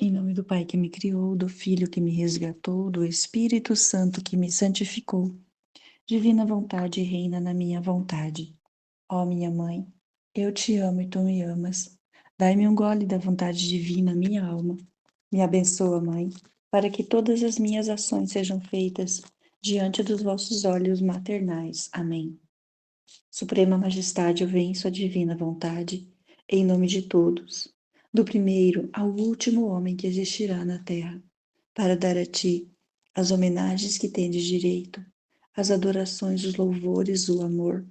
Em nome do Pai que me criou, do Filho que me resgatou, do Espírito Santo que me santificou. Divina vontade reina na minha vontade. Ó minha mãe, eu te amo e tu me amas. Dai-me um gole da vontade divina, minha alma. Me abençoa, Mãe, para que todas as minhas ações sejam feitas diante dos vossos olhos maternais. Amém. Suprema Majestade, eu venho em sua divina vontade, em nome de todos, do primeiro ao último homem que existirá na terra, para dar a ti as homenagens que tendes direito, as adorações, os louvores, o amor,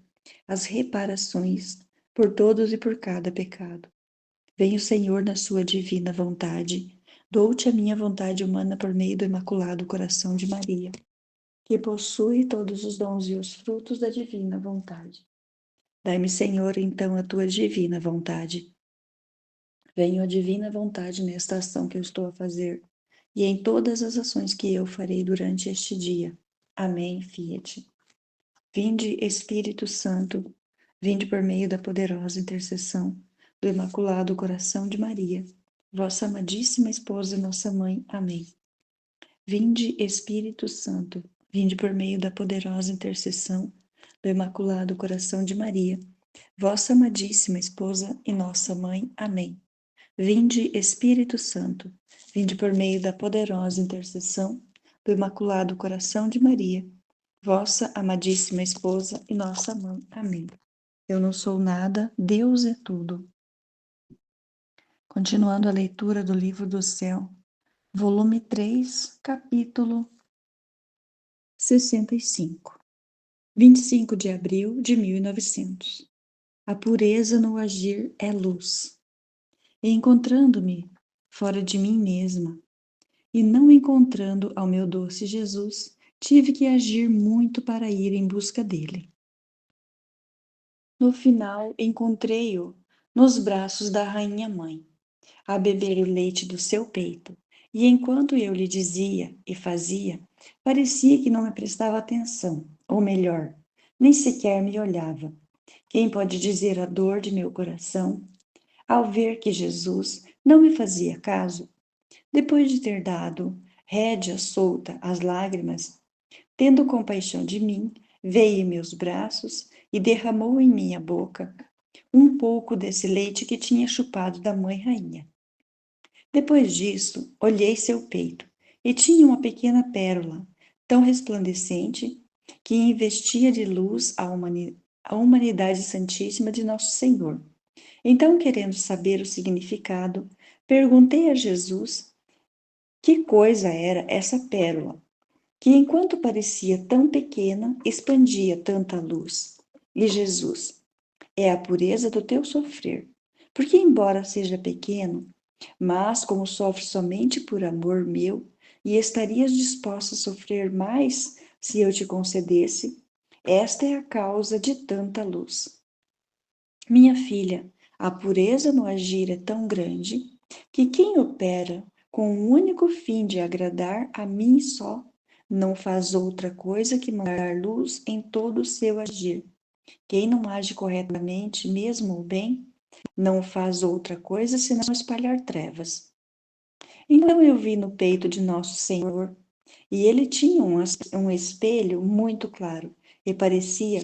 as reparações por todos e por cada pecado. Venho, Senhor, na sua divina vontade, dou-te a minha vontade humana por meio do Imaculado Coração de Maria, que possui todos os dons e os frutos da divina vontade. Dai-me, Senhor, então a tua divina vontade. Venho a divina vontade nesta ação que eu estou a fazer e em todas as ações que eu farei durante este dia. Amém, Fiat. Vinde, Espírito Santo, vinde por meio da poderosa intercessão do Imaculado Coração de Maria, vossa amadíssima esposa e nossa mãe. Amém. Vinde, Espírito Santo, vinde por meio da poderosa intercessão do Imaculado Coração de Maria, vossa amadíssima esposa e nossa mãe. Amém. Vinde, Espírito Santo, vinde por meio da poderosa intercessão do Imaculado Coração de Maria, vossa amadíssima esposa e nossa mãe. Amém. Eu não sou nada, Deus é tudo. Continuando a leitura do Livro do Céu, volume 3, capítulo 65. 25 de abril de 1900. A pureza no agir é luz. E encontrando-me fora de mim mesma, e não encontrando ao meu doce Jesus, tive que agir muito para ir em busca dele. No final, encontrei-o nos braços da rainha mãe, a beber o leite do seu peito, e enquanto eu lhe dizia e fazia, parecia que não me prestava atenção, ou melhor, nem sequer me olhava. Quem pode dizer a dor de meu coração ao ver que Jesus não me fazia caso? Depois de ter dado rédea solta às lágrimas, tendo compaixão de mim, veio em meus braços e derramou em minha boca um pouco desse leite que tinha chupado da mãe rainha. Depois disso, olhei seu peito e tinha uma pequena pérola, tão resplandecente que investia de luz a humanidade santíssima de Nosso Senhor. Então, querendo saber o significado, perguntei a Jesus que coisa era essa pérola, que enquanto parecia tão pequena, expandia tanta luz. E Jesus: é a pureza do teu sofrer, porque embora seja pequeno, mas como sofre somente por amor meu, e estarias disposta a sofrer mais se eu te concedesse, esta é a causa de tanta luz. Minha filha, a pureza no agir é tão grande que quem opera com o único fim de agradar a mim só, não faz outra coisa que mandar luz em todo o seu agir. Quem não age corretamente, mesmo o bem, não faz outra coisa senão espalhar trevas. Então eu vi no peito de Nosso Senhor, e ele tinha um espelho muito claro, e parecia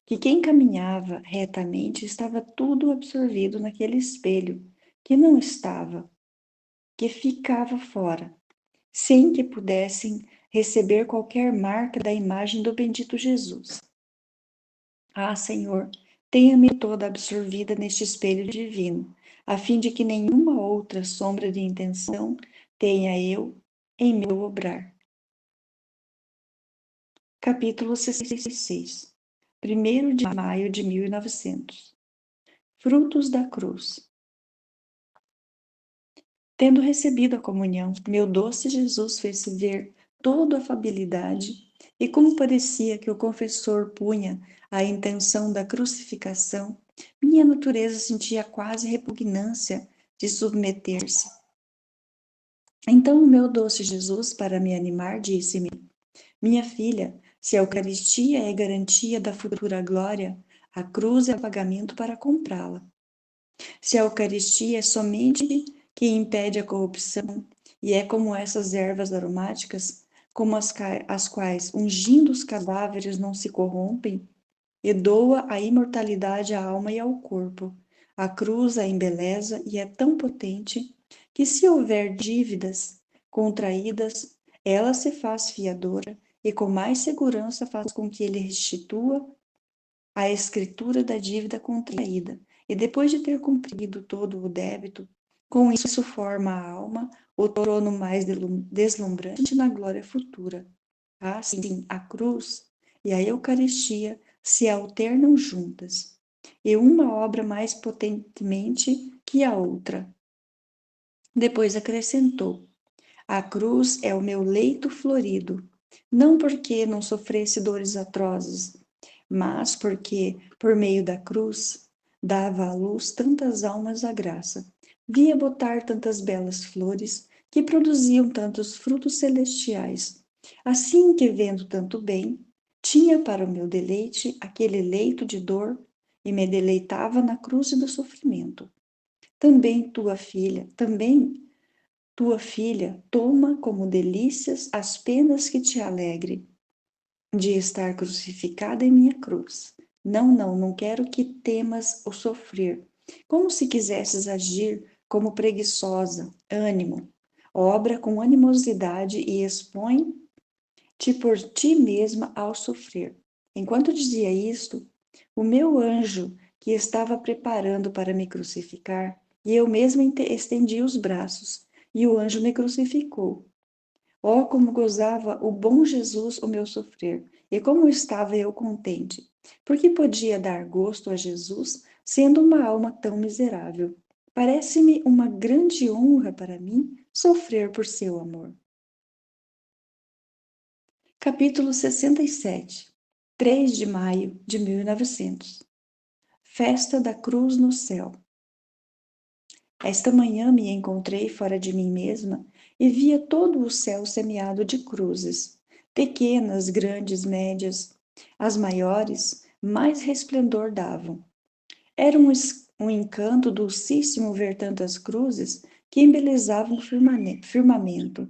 que quem caminhava retamente estava tudo absorvido naquele espelho, que não estava, que ficava fora, sem que pudessem receber qualquer marca da imagem do bendito Jesus. Ah, Senhor, tenha-me toda absorvida neste espelho divino, a fim de que nenhuma outra sombra de intenção tenha eu em meu obrar. Capítulo 66. 1º de maio de 1900. Frutos da cruz. Tendo recebido a comunhão, meu doce Jesus fez-se ver todo afabilidade, e como parecia que o confessor punha a intenção da crucificação, minha natureza sentia quase repugnância de submeter-se. Então o meu doce Jesus, para me animar, disse-me: minha filha, se a Eucaristia é garantia da futura glória, a cruz é pagamento para comprá-la. Se a Eucaristia é somente que impede a corrupção, e é como essas ervas aromáticas, como as quais, ungindo os cadáveres, não se corrompem, e doa a imortalidade à alma e ao corpo. A cruz a embeleza e é tão potente que, se houver dívidas contraídas, ela se faz fiadora e com mais segurança faz com que ele restitua a escritura da dívida contraída. E depois de ter cumprido todo o débito, com isso forma a alma o trono mais deslumbrante na glória futura. Assim, a cruz e a Eucaristia se alternam juntas, e uma obra mais potentemente que a outra. Depois acrescentou: a cruz é o meu leito florido, não porque não sofresse dores atrozes, mas porque, por meio da cruz, dava à luz tantas almas à graça, via botar tantas belas flores que produziam tantos frutos celestiais. Assim que, vendo tanto bem, tinha para o meu deleite aquele leito de dor e me deleitava na cruz do sofrimento. Também tua filha, toma como delícias as penas que te alegre de estar crucificada em minha cruz. Não, não, não quero que temas o sofrer, como se quisesses agir como preguiçosa, ânimo. Obra com animosidade e expõe-te por ti mesma ao sofrer. Enquanto dizia isto, o meu anjo, que estava preparando para me crucificar, e eu mesma estendi os braços, e o anjo me crucificou. Oh, como gozava o bom Jesus o meu sofrer, e como estava eu contente, porque podia dar gosto a Jesus, sendo uma alma tão miserável. Parece-me uma grande honra para mim sofrer por seu amor. Capítulo 67, 3 de maio de 1900. Festa da Cruz no Céu. Esta manhã me encontrei fora de mim mesma e via todo o céu semeado de cruzes, pequenas, grandes, médias. As maiores mais resplendor davam. Era um encanto dulcíssimo ver tantas cruzes que embelezavam o firmamento,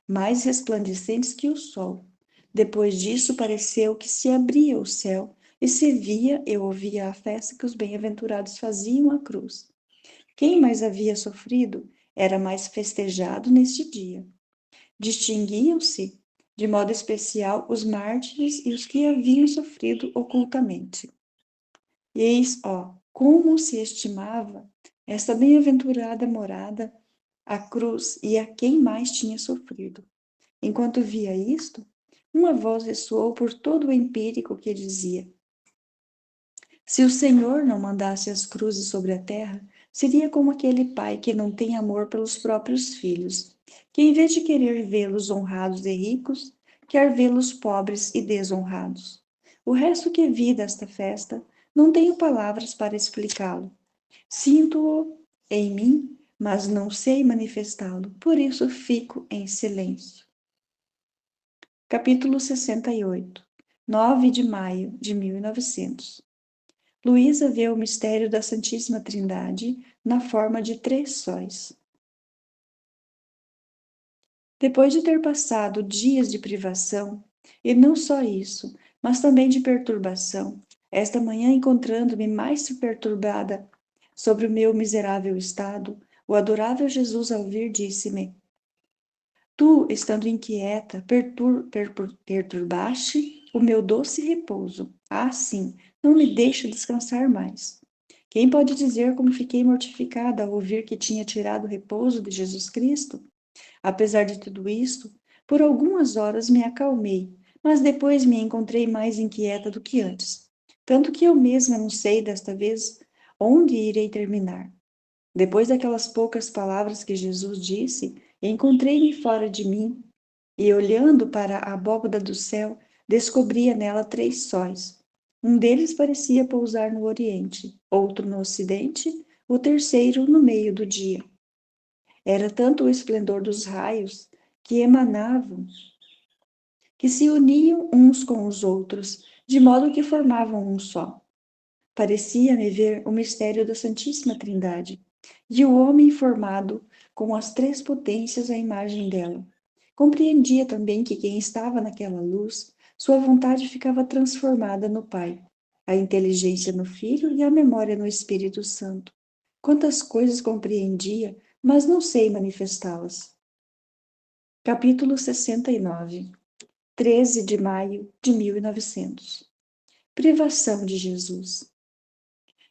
mais resplandecentes que o sol. Depois disso, pareceu que se abria o céu e se via e ouvia a festa que os bem-aventurados faziam à cruz. Quem mais havia sofrido era mais festejado neste dia. Distinguiam-se, de modo especial, os mártires e os que haviam sofrido ocultamente. E eis, ó, como se estimava esta bem-aventurada morada, a cruz e a quem mais tinha sofrido. Enquanto via isto, uma voz ressoou por todo o empírico que dizia: se o Senhor não mandasse as cruzes sobre a terra, seria como aquele pai que não tem amor pelos próprios filhos, que em vez de querer vê-los honrados e ricos, quer vê-los pobres e desonrados. O resto que vi desta festa, não tenho palavras para explicá-lo. Sinto-o em mim, mas não sei manifestá-lo, por isso fico em silêncio. Capítulo 68, 9 de maio de 1900. Luísa vê o mistério da Santíssima Trindade na forma de 3 sóis. Depois de ter passado dias de privação, e não só isso, mas também de perturbação, esta manhã encontrando-me mais perturbada sobre o meu miserável estado, o adorável Jesus ao vir disse-me: tu, estando inquieta, perturbaste o meu doce repouso. Ah, sim, não me deixa descansar mais. Quem pode dizer como fiquei mortificada ao ouvir que tinha tirado o repouso de Jesus Cristo? Apesar de tudo isto, por algumas horas me acalmei, mas depois me encontrei mais inquieta do que antes. Tanto que eu mesma não sei desta vez onde irei terminar. Depois daquelas poucas palavras que Jesus disse, encontrei-me fora de mim e, olhando para a abóbada do céu, descobria nela 3 sóis. Um deles parecia pousar no oriente, outro no ocidente, o terceiro no meio do dia. Era tanto o esplendor dos raios que emanavam, que se uniam uns com os outros, de modo que formavam um só. Parecia-me ver o mistério da Santíssima Trindade, e o homem formado com as três potências à imagem dela. Compreendia também que quem estava naquela luz, sua vontade ficava transformada no Pai, a inteligência no Filho e a memória no Espírito Santo. Quantas coisas compreendia, mas não sei manifestá-las. Capítulo 69, 13 de maio de 1900. Privação de Jesus.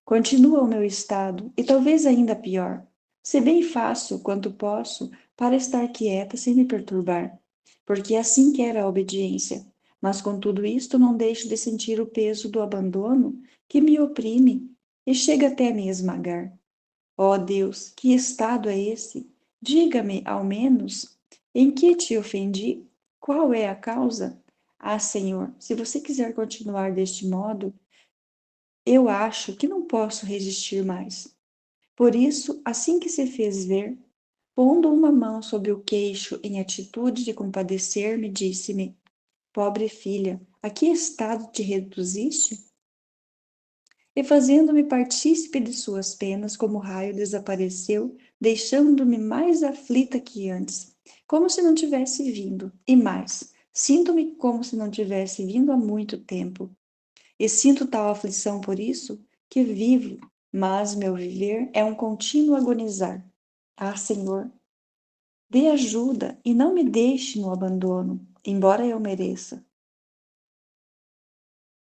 Continua o meu estado, e talvez ainda pior. Se bem faço quanto posso para estar quieta sem me perturbar, porque assim quer a obediência. Mas com tudo isto não deixo de sentir o peso do abandono que me oprime e chega até me esmagar. Ó Deus, que estado é esse? Diga-me, ao menos, em que te ofendi? Qual é a causa? Ah, Senhor, se você quiser continuar deste modo, eu acho que não posso resistir mais. Por isso, assim que se fez ver, pondo uma mão sobre o queixo em atitude de compadecer-me, disse-me: Pobre filha, a que estado te reduziste? E fazendo-me partícipe de suas penas, como o raio desapareceu, deixando-me mais aflita que antes, como se não tivesse vindo. E mais, sinto-me como se não tivesse vindo há muito tempo. E sinto tal aflição por isso, que vivo, mas meu viver é um contínuo agonizar. Ah, Senhor, dê ajuda e não me deixe no abandono, embora eu mereça.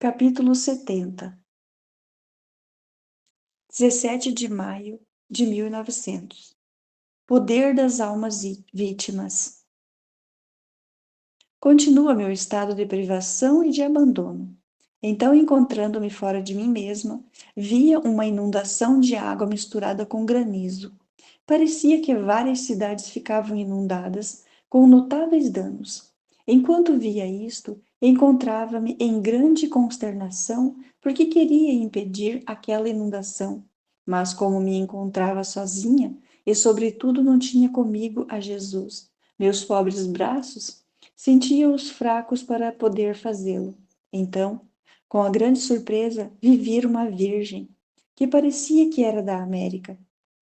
Capítulo 70, 17 de maio de 1900. Poder das almas vítimas. Continua meu estado de privação e de abandono. Então, encontrando-me fora de mim mesma, via uma inundação de água misturada com granizo. Parecia que várias cidades ficavam inundadas, com notáveis danos. Enquanto via isto, encontrava-me em grande consternação, porque queria impedir aquela inundação. Mas como me encontrava sozinha, e sobretudo não tinha comigo a Jesus, meus pobres braços, sentia-os fracos para poder fazê-lo. Então, com a grande surpresa, vi vir uma virgem, que parecia que era da América,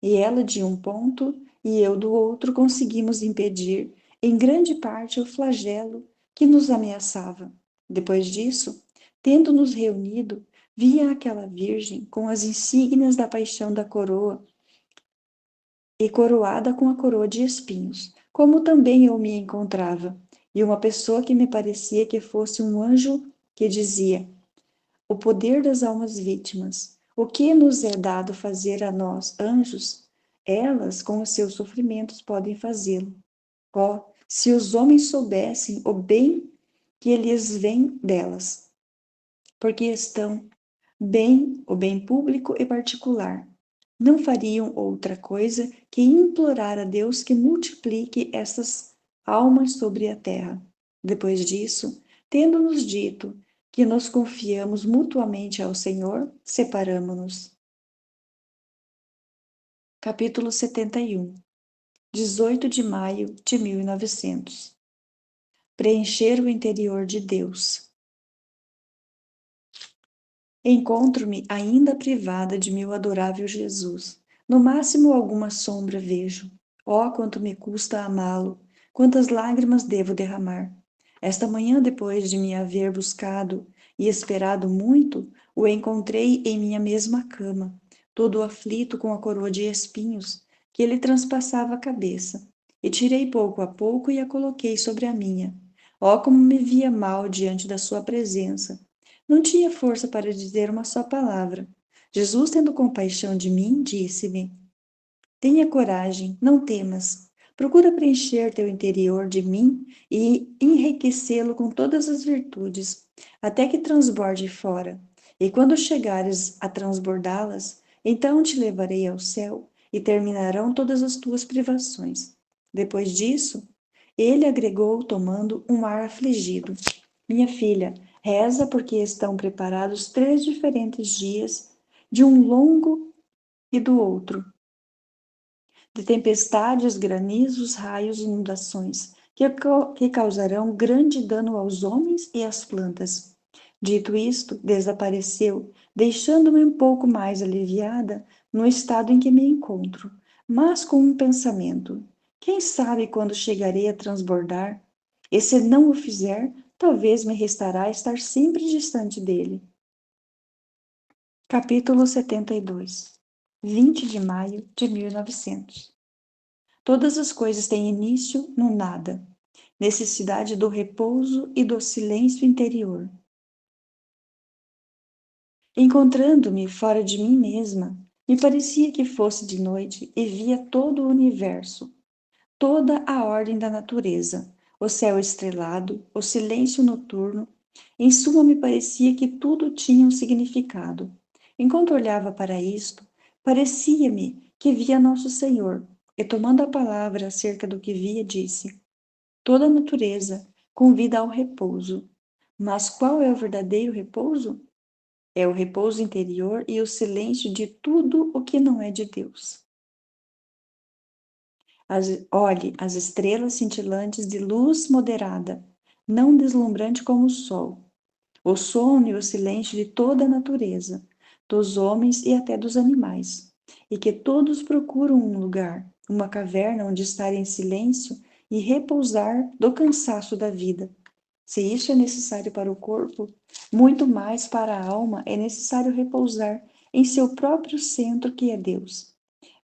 e ela de um ponto e eu do outro conseguimos impedir, em grande parte, o flagelo que nos ameaçava. Depois disso, tendo-nos reunido, via aquela virgem com as insígnias da paixão da coroa e coroada com a coroa de espinhos, como também eu me encontrava, e uma pessoa que me parecia que fosse um anjo que dizia: o poder das almas vítimas. O que nos é dado fazer a nós, anjos, elas, com os seus sofrimentos, podem fazê-lo. Oh, se os homens soubessem o bem que lhes vem delas, porque estão bem, o bem público e particular. Não fariam outra coisa que implorar a Deus que multiplique essas almas sobre a terra. Depois disso, tendo-nos dito que nos confiamos mutuamente ao Senhor, separamo-nos. Capítulo 71, 18 de maio de 1900. Preencher o interior de Deus. Encontro-me ainda privada de meu adorável Jesus. No máximo alguma sombra vejo. Oh, quanto me custa amá-lo, quantas lágrimas devo derramar. Esta manhã, depois de me haver buscado e esperado muito, o encontrei em minha mesma cama, todo aflito com a coroa de espinhos que lhe transpassava a cabeça. E tirei pouco a pouco e a coloquei sobre a minha. Oh, como me via mal diante da sua presença! Não tinha força para dizer uma só palavra. Jesus, tendo compaixão de mim, disse-me: Tenha coragem, não temas. Procura preencher teu interior de mim e enriquecê-lo com todas as virtudes, até que transborde fora. E quando chegares a transbordá-las, então te levarei ao céu e terminarão todas as tuas privações. Depois disso, ele agregou, tomando um ar afligido: Minha filha, reza porque estão preparados 3 diferentes dias, de um longo e do outro, de tempestades, granizos, raios e inundações, que causarão grande dano aos homens e às plantas. Dito isto, desapareceu, deixando-me um pouco mais aliviada, no estado em que me encontro, mas com um pensamento. Quem sabe quando chegarei a transbordar? E se não o fizer, talvez me restará estar sempre distante dele. Capítulo 72. 20 de maio de 1900. Todas as coisas têm início no nada. Necessidade do repouso e do silêncio interior. Encontrando-me fora de mim mesma, me parecia que fosse de noite e via todo o universo, toda a ordem da natureza, o céu estrelado, o silêncio noturno. Em suma, me parecia que tudo tinha um significado. Enquanto olhava para isto, parecia-me que via Nosso Senhor, e tomando a palavra acerca do que via, disse: toda a natureza convida ao repouso. Mas qual é o verdadeiro repouso? É o repouso interior e o silêncio de tudo o que não é de Deus. Olhe as estrelas cintilantes de luz moderada, não deslumbrante como o sol, o sono e o silêncio de toda a natureza, dos homens e até dos animais, e que todos procuram um lugar, uma caverna onde estar em silêncio e repousar do cansaço da vida. Se isso é necessário para o corpo, muito mais para a alma é necessário repousar em seu próprio centro, que é Deus.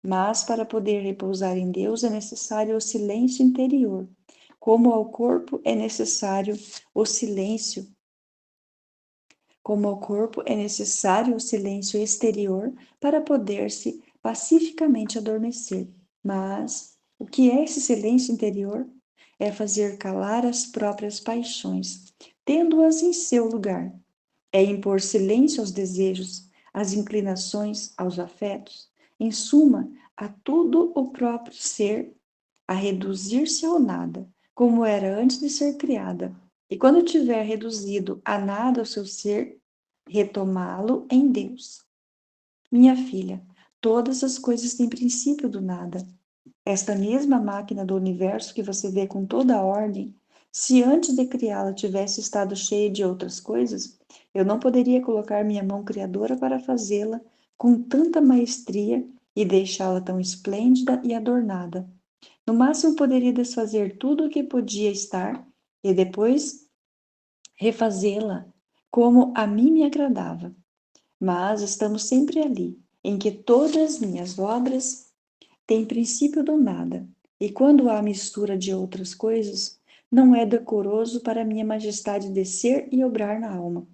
Mas para poder repousar em Deus é necessário o silêncio interior, como ao corpo é necessário o silêncio, como ao corpo é necessário o silêncio exterior para poder-se pacificamente adormecer. Mas o que é esse silêncio interior? É fazer calar as próprias paixões, tendo-as em seu lugar. É impor silêncio aos desejos, às inclinações, aos afetos, em suma, a tudo o próprio ser, a reduzir-se ao nada, como era antes de ser criada. E quando tiver reduzido a nada o seu ser, retomá-lo em Deus. Minha filha, todas as coisas têm princípio do nada. Esta mesma máquina do universo que você vê com toda a ordem, se antes de criá-la tivesse estado cheia de outras coisas, eu não poderia colocar minha mão criadora para fazê-la com tanta maestria e deixá-la tão esplêndida e adornada. No máximo, poderia desfazer tudo o que podia estar e depois refazê-la como a mim me agradava. Mas estamos sempre ali, em que todas as minhas obras têm princípio do nada, e quando há mistura de outras coisas, não é decoroso para minha majestade descer e obrar na alma.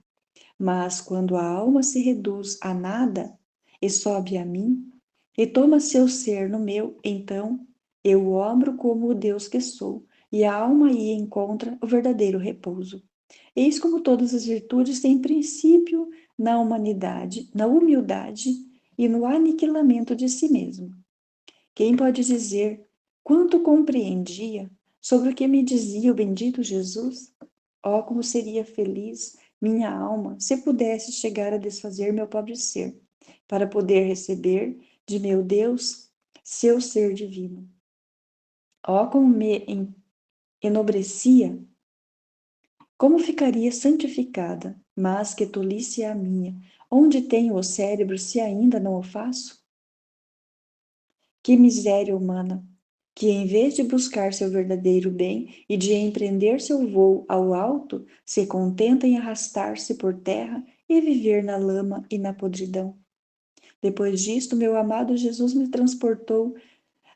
Mas quando a alma se reduz a nada e sobe a mim, e toma seu ser no meu, então eu o obro como o Deus que sou, e a alma aí encontra o verdadeiro repouso. Eis como todas as virtudes têm princípio na humanidade, na humildade e no aniquilamento de si mesmo. Quem pode dizer quanto compreendia sobre o que me dizia o bendito Jesus? Oh, como seria feliz minha alma se pudesse chegar a desfazer meu pobre ser, para poder receber de meu Deus seu ser divino. Oh, como me enobrecia, como ficaria santificada, mas que tolice é a minha, onde tenho o cérebro se ainda não o faço? Que miséria humana, que em vez de buscar seu verdadeiro bem e de empreender seu voo ao alto, se contenta em arrastar-se por terra e viver na lama e na podridão. Depois disto, meu amado Jesus me transportou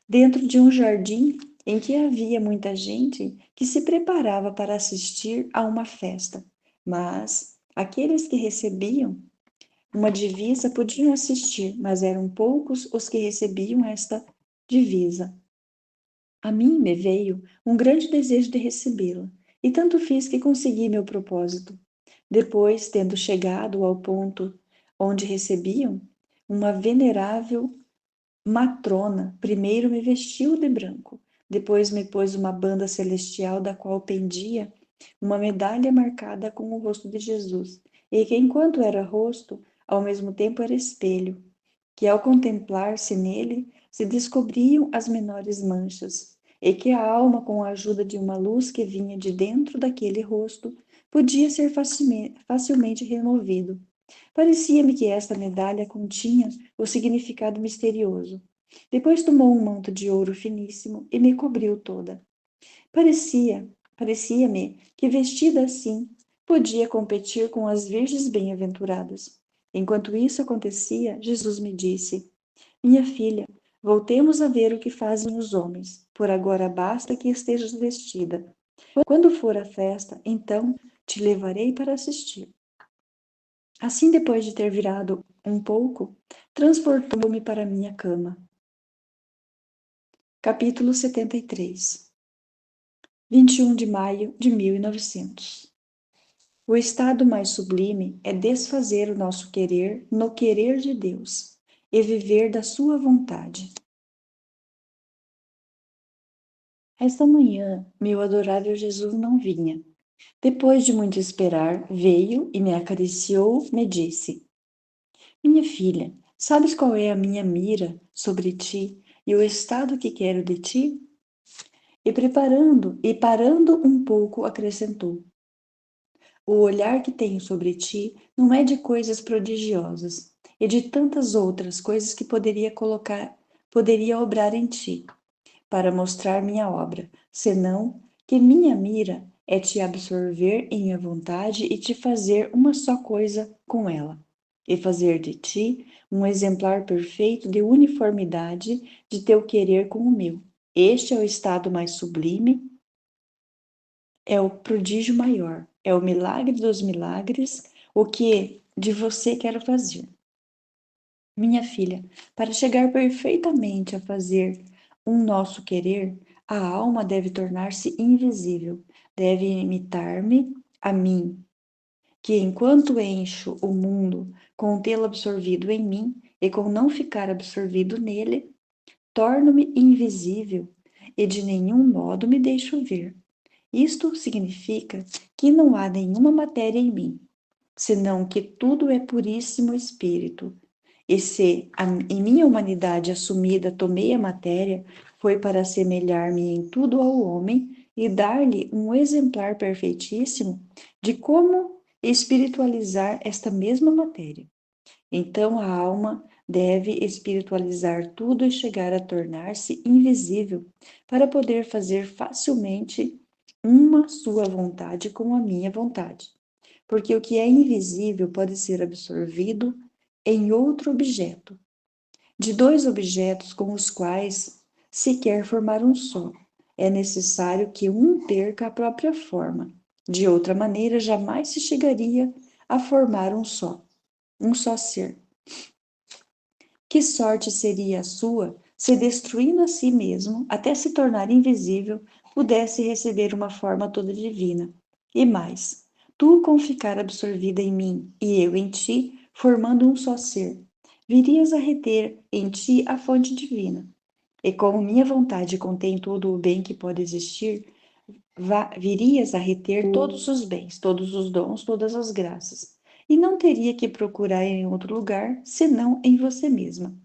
dentro de um jardim em que havia muita gente que se preparava para assistir a uma festa. Mas aqueles que recebiam uma divisa podiam assistir, mas eram poucos os que recebiam esta divisa. A mim me veio um grande desejo de recebê-la, e tanto fiz que consegui meu propósito. Depois, tendo chegado ao ponto onde recebiam, uma venerável matrona primeiro me vestiu de branco, depois me pôs uma banda celestial da qual pendia uma medalha marcada com o rosto de Jesus, e que enquanto era rosto, ao mesmo tempo era espelho, que ao contemplar-se nele, se descobriam as menores manchas, e que a alma, com a ajuda de uma luz que vinha de dentro daquele rosto, podia ser facilmente removido. Parecia-me que esta medalha continha o significado misterioso. Depois tomou um manto de ouro finíssimo e me cobriu toda. Parecia-me que vestida assim, podia competir com as virgens bem-aventuradas. Enquanto isso acontecia, Jesus me disse: Minha filha, voltemos a ver o que fazem os homens. Por agora basta que estejas vestida. Quando for a festa, então te levarei para assistir. Assim, depois de ter virado um pouco, transportou-me para minha cama. Capítulo 73. 21 de maio de 1900. O estado mais sublime é desfazer o nosso querer no querer de Deus e viver da sua vontade. Esta manhã, meu adorável Jesus não vinha. Depois de muito esperar, veio e me acariciou, me disse: Minha filha, sabes qual é a minha mira sobre ti e o estado que quero de ti? E parando um pouco, acrescentou: O olhar que tenho sobre ti não é de coisas prodigiosas, e de tantas outras coisas que poderia obrar em ti, para mostrar minha obra, senão que minha mira é te absorver em minha vontade e te fazer uma só coisa com ela, e fazer de ti um exemplar perfeito de uniformidade de teu querer com o meu. Este é o estado mais sublime, é o prodígio maior, é o milagre dos milagres, o que de você quero fazer. Minha filha, para chegar perfeitamente a fazer um nosso querer, a alma deve tornar-se invisível, deve imitar-me a mim, que enquanto encho o mundo com tê-lo absorvido em mim e com não ficar absorvido nele, torno-me invisível e de nenhum modo me deixo ver. Isto significa que não há nenhuma matéria em mim, senão que tudo é puríssimo espírito. E se em minha humanidade assumida tomei a matéria, foi para assemelhar-me em tudo ao homem e dar-lhe um exemplar perfeitíssimo de como espiritualizar esta mesma matéria. Então a alma deve espiritualizar tudo e chegar a tornar-se invisível para poder fazer facilmente uma sua vontade com a minha vontade. Porque o que é invisível pode ser absorvido em outro objeto, de dois objetos com os quais se quer formar um só. É necessário que um perca a própria forma. De outra maneira, jamais se chegaria a formar um só ser. Que sorte seria a sua se, destruindo a si mesmo, até se tornar invisível, pudesse receber uma forma toda divina. E mais, tu com ficar absorvida em mim e eu em ti, formando um só ser, virias a reter em ti a fonte divina. E como minha vontade contém todo o bem que pode existir, virias a reter todos os bens, todos os dons, todas as graças, e não teria que procurar em outro lugar, senão em você mesma.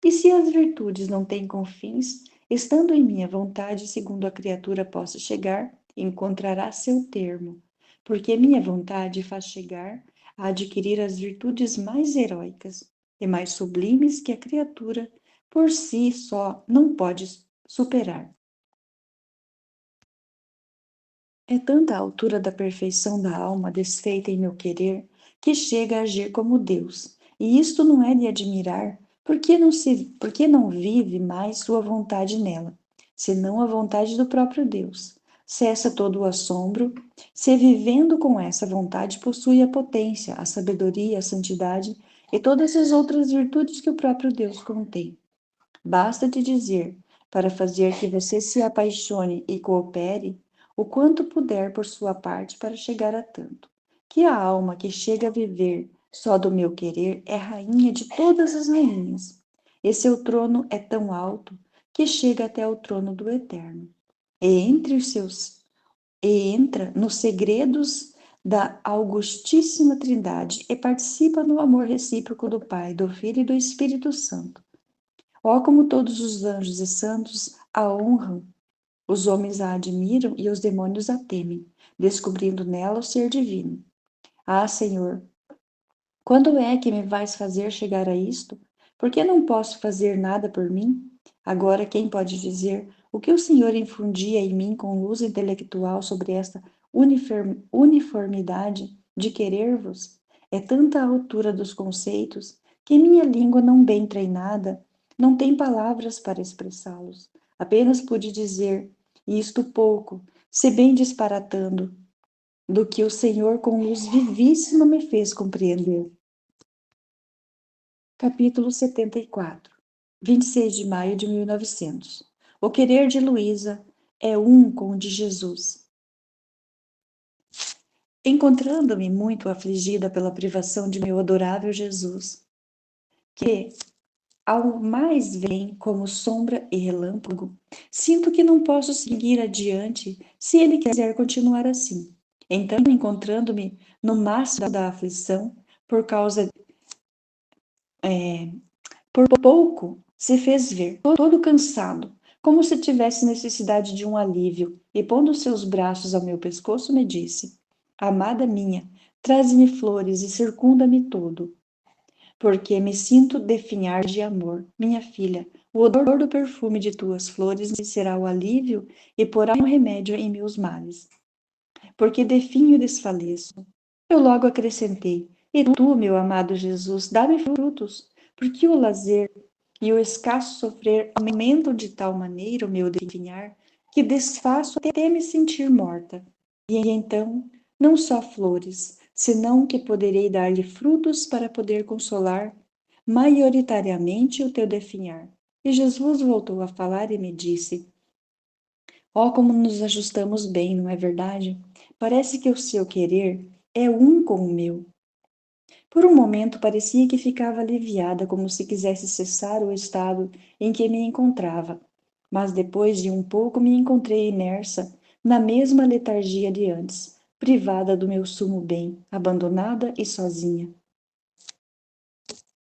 E se as virtudes não têm confins, estando em minha vontade, segundo a criatura possa chegar, encontrará seu termo, porque minha vontade faz chegar a adquirir as virtudes mais heróicas e mais sublimes que a criatura por si só não pode superar. É tanta a altura da perfeição da alma desfeita em meu querer, que chega a agir como Deus. E isto não é de admirar, porque não vive mais sua vontade nela, senão a vontade do próprio Deus. Cessa todo o assombro, se vivendo com essa vontade possui a potência, a sabedoria, a santidade e todas as outras virtudes que o próprio Deus contém. Basta te dizer, para fazer que você se apaixone e coopere, o quanto puder por sua parte para chegar a tanto, que a alma que chega a viver só do meu querer é rainha de todas as rainhas, e seu trono é tão alto que chega até o trono do Eterno, e entre os seus e entra nos segredos da Augustíssima Trindade e participa no amor recíproco do Pai, do Filho e do Espírito Santo. Ó, como todos os anjos e santos a honram, os homens a admiram e os demônios a temem, descobrindo nela o ser divino. Ah, Senhor, Quando é que me vais fazer chegar a isto? Por que não posso fazer nada por mim? Agora, quem pode dizer o que o Senhor infundia em mim com luz intelectual sobre esta uniformidade de querer-vos? É tanta a altura dos conceitos que minha língua não bem treinada não tem palavras para expressá-los. Apenas pude dizer, e isto pouco, se bem disparatando, do que o Senhor com luz vivíssima me fez compreender. Capítulo 74, 26 de maio de 1900. O querer de Luísa é um com o de Jesus. Encontrando-me muito afligida pela privação de meu adorável Jesus, que ao mais vem como sombra e relâmpago, sinto que não posso seguir adiante se ele quiser continuar assim. Então, encontrando-me no máximo da aflição, por causa por pouco se fez ver, todo cansado, como se tivesse necessidade de um alívio, e pondo seus braços ao meu pescoço, me disse: Amada minha, traze-me flores e circunda-me todo, porque me sinto definhar de amor. Minha filha, o odor do perfume de tuas flores me será o alívio e porá um remédio em meus males, porque definho e desfaleço. Eu logo acrescentei: E tu, meu amado Jesus, dá-me frutos, porque o lazer e o escasso sofrer aumentam de tal maneira o meu definhar, que desfaço até me sentir morta. E então, não só flores, senão que poderei dar-lhe frutos para poder consolar maioritariamente o teu definhar. E Jesus voltou a falar e me disse: Ó, como nos ajustamos bem, não é verdade? Parece que o seu querer é um com o meu. Por um momento parecia que ficava aliviada, como se quisesse cessar o estado em que me encontrava. Mas depois de um pouco me encontrei imersa na mesma letargia de antes, privada do meu sumo bem, abandonada e sozinha.